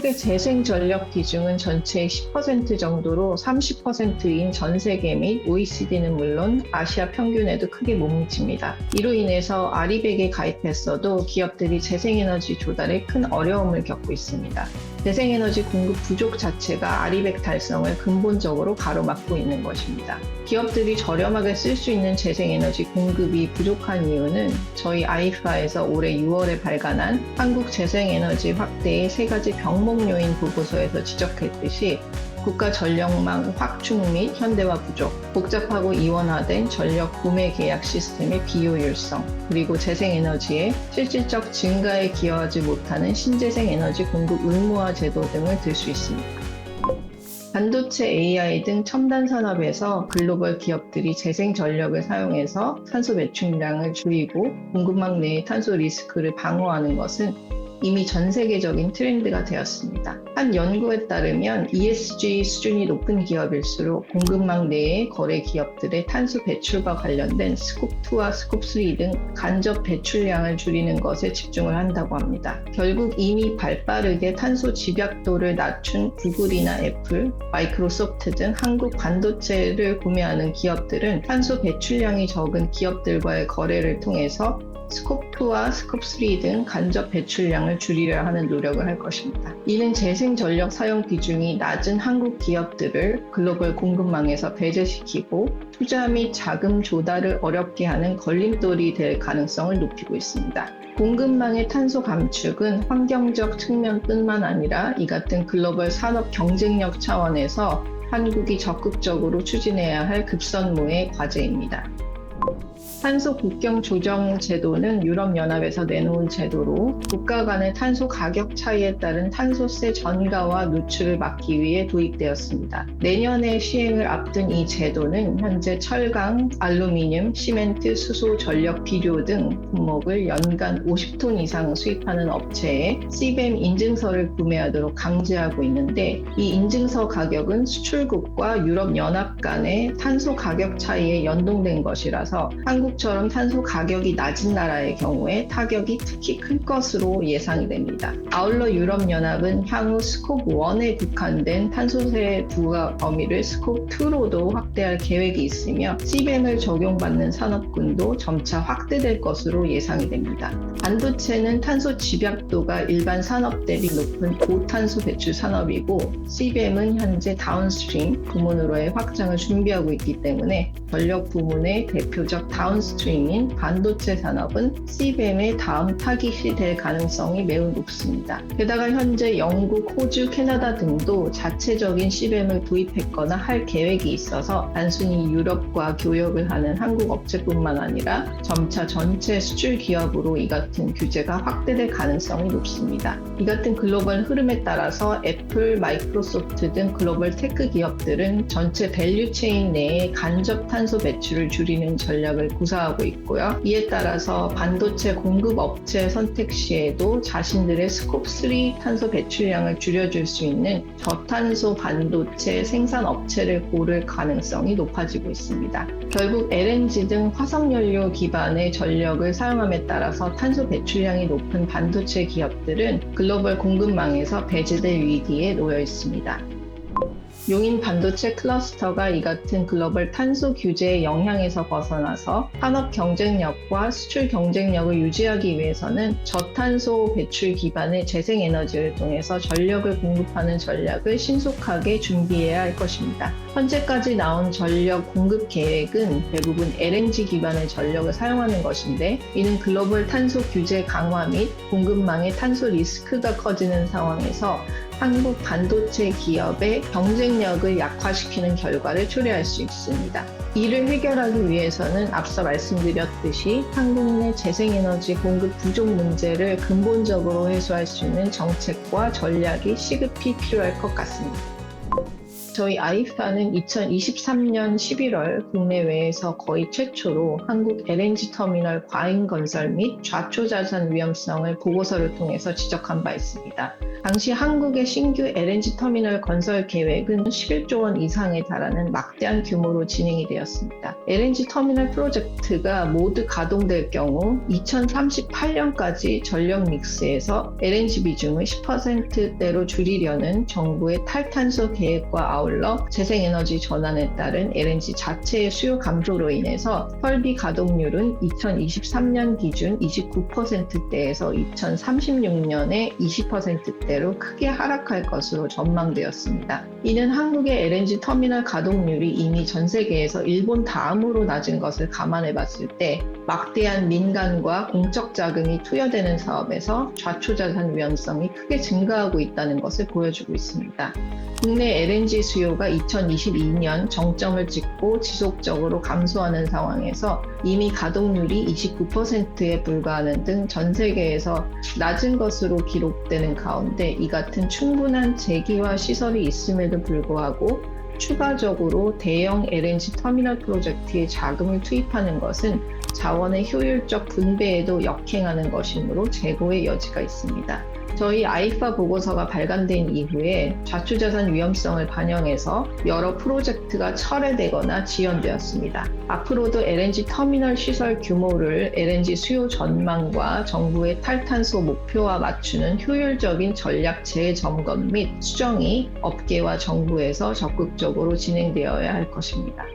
한국의 재생 전력 비중은 전체의 10% 정도로 30%인 전 세계 및 OECD는 물론 아시아 평균에도 크게 못 미칩니다. 이로 인해서 아리백에 가입했어도 기업들이 재생에너지 조달에 큰 어려움을 겪고 있습니다. 재생에너지 공급 부족 자체가 아리백 달성을 근본적으로 가로막고 있는 것입니다. 기업들이 저렴하게 쓸 수 있는 재생에너지 공급이 부족한 이유는 저희 아이파에서 올해 6월에 발간한 한국 재생에너지 확대의 3가지 병목 요인 보고서에서 지적했듯이 국가 전력망 확충 및 현대화 부족, 복잡하고 이원화된 전력 구매 계약 시스템의 비효율성, 그리고 재생에너지의 실질적 증가에 기여하지 못하는 신재생 에너지 공급 의무화 제도 등을 들 수 있습니다. 반도체, AI 등 첨단 산업에서 글로벌 기업들이 재생 전력을 사용해서 탄소 배출량을 줄이고 공급망 내의 탄소 리스크를 방어하는 것은 이미 전 세계적인 트렌드가 되었습니다. 한 연구에 따르면 ESG 수준이 높은 기업일수록 공급망 내의 거래 기업들의 탄소 배출과 관련된 스콥2와 스콥3 등 간접 배출량을 줄이는 것에 집중을 한다고 합니다. 결국 이미 발빠르게 탄소 집약도를 낮춘 구글이나 애플, 마이크로소프트 등 한국 반도체를 구매하는 기업들은 탄소 배출량이 적은 기업들과의 거래를 통해서 스콥2와 스콥3 등 간접 배출량을 줄이려 하는 노력을 할 것입니다. 이는 재생 전력 사용 비중이 낮은 한국 기업들을 글로벌 공급망에서 배제시키고 투자 및 자금 조달을 어렵게 하는 걸림돌이 될 가능성을 높이고 있습니다. 공급망의 탄소 감축은 환경적 측면뿐만 아니라 이 같은 글로벌 산업 경쟁력 차원에서 한국이 적극적으로 추진해야 할 급선무의 과제입니다. 탄소 국경 조정 제도는 유럽연합에서 내놓은 제도로 국가 간의 탄소 가격 차이에 따른 탄소세 전가와 누출을 막기 위해 도입되었습니다. 내년에 시행을 앞둔 이 제도는 현재 철강, 알루미늄, 시멘트, 수소, 전력, 비료 등 품목을 연간 50톤 이상 수입하는 업체에 CBAM 인증서를 구매하도록 강제하고 있는데, 이 인증서 가격은 수출국과 유럽연합 간의 탄소 가격 차이에 연동된 것이라서 한국처럼 탄소 가격이 낮은 나라의 경우에 타격이 특히 클 것으로 예상이 됩니다. 아울러 유럽연합은 향후 스콥1에 국한된 탄소세 부과 범위를 스콥2로도 확대할 계획이 있으며 CBAM을 적용받는 산업군도 점차 확대될 것으로 예상이 됩니다. 반도체는 탄소 집약도가 일반 산업 대비 높은 고탄소 배출 산업이고, CBAM은 현재 다운스트림 부문으로의 확장을 준비하고 있기 때문에 전력 부문의 대표적 다운스트림인 반도체 산업은 CBAM의 다음 타깃이 될 가능성이 매우 높습니다. 게다가 현재 영국, 호주, 캐나다 등도 자체적인 CBAM을 도입했거나 할 계획이 있어서 단순히 유럽과 교역을 하는 한국 업체뿐만 아니라 점차 전체 수출 기업으로 이 같은 규제가 확대될 가능성이 높습니다. 이 같은 글로벌 흐름에 따라서 애플, 마이크로소프트 등 글로벌 테크 기업들은 전체 밸류체인 내에 간접 탄소 배출을 줄이는 전략을 구사하고 있고요. 이에 따라서 반도체 공급 업체 선택 시에도 자신들의 스콥3 탄소 배출량을 줄여줄 수 있는 저탄소 반도체 생산 업체를 고를 가능성이 높아지고 있습니다. 결국 LNG 등 화석연료 기반의 전력을 사용함에 따라서 탄소 배출량이 높은 반도체 기업들은 글로벌 공급망에서 배제될 위기에 놓여 있습니다. 용인 반도체 클러스터가 이 같은 글로벌 탄소 규제의 영향에서 벗어나서 산업 경쟁력과 수출 경쟁력을 유지하기 위해서는 저탄소 배출 기반의 재생에너지를 통해서 전력을 공급하는 전략을 신속하게 준비해야 할 것입니다. 현재까지 나온 전력 공급 계획은 대부분 LNG 기반의 전력을 사용하는 것인데, 이는 글로벌 탄소 규제 강화 및 공급망의 탄소 리스크가 커지는 상황에서 한국 반도체 기업의 경쟁력을 약화시키는 결과를 초래할 수 있습니다. 이를 해결하기 위해서는 앞서 말씀드렸듯이 한국 내 재생에너지 공급 부족 문제를 근본적으로 해소할 수 있는 정책과 전략이 시급히 필요할 것 같습니다. 저희 아이파는 2023년 11월 국내외에서 거의 최초로 한국 LNG 터미널 과잉 건설 및 좌초자산 위험성을 보고서를 통해서 지적한 바 있습니다. 당시 한국의 신규 LNG 터미널 건설 계획은 11조 원 이상에 달하는 막대한 규모로 진행이 되었습니다. LNG 터미널 프로젝트가 모두 가동될 경우 2038년까지 전력 믹스에서 LNG 비중을 10%대로 줄이려는 정부의 탈탄소 계획과 아울러 재생에너지 전환에 따른 LNG 자체의 수요 감소로 인해서 설비 가동률은 2023년 기준 29%대에서 2036년에 20%대로 크게 하락할 것으로 전망되었습니다. 이는 한국의 LNG 터미널 가동률이 이미 전 세계에서 일본 다음으로 낮은 것을 감안해 봤을 때 막대한 민간과 공적 자금이 투여되는 사업에서 좌초자산 위험성이 크게 증가하고 있다는 것을 보여주고 있습니다. 국내 LNG 수요가 2022년 정점을 찍고 지속적으로 감소하는 상황에서 이미 가동률이 29%에 불과하는 등 전 세계에서 낮은 것으로 기록되는 가운데 이 같은 충분한 재기화 시설이 있음에도 불구하고 추가적으로 대형 LNG 터미널 프로젝트에 자금을 투입하는 것은 자원의 효율적 분배에도 역행하는 것이므로 재고의 여지가 있습니다. 저희 아이파 보고서가 발간된 이후에 좌초자산 위험성을 반영해서 여러 프로젝트가 철회되거나 지연되었습니다. 앞으로도 LNG 터미널 시설 규모를 LNG 수요 전망과 정부의 탈탄소 목표와 맞추는 효율적인 전략 재점검 및 수정이 업계와 정부에서 적극적으로 진행되어야 할 것입니다.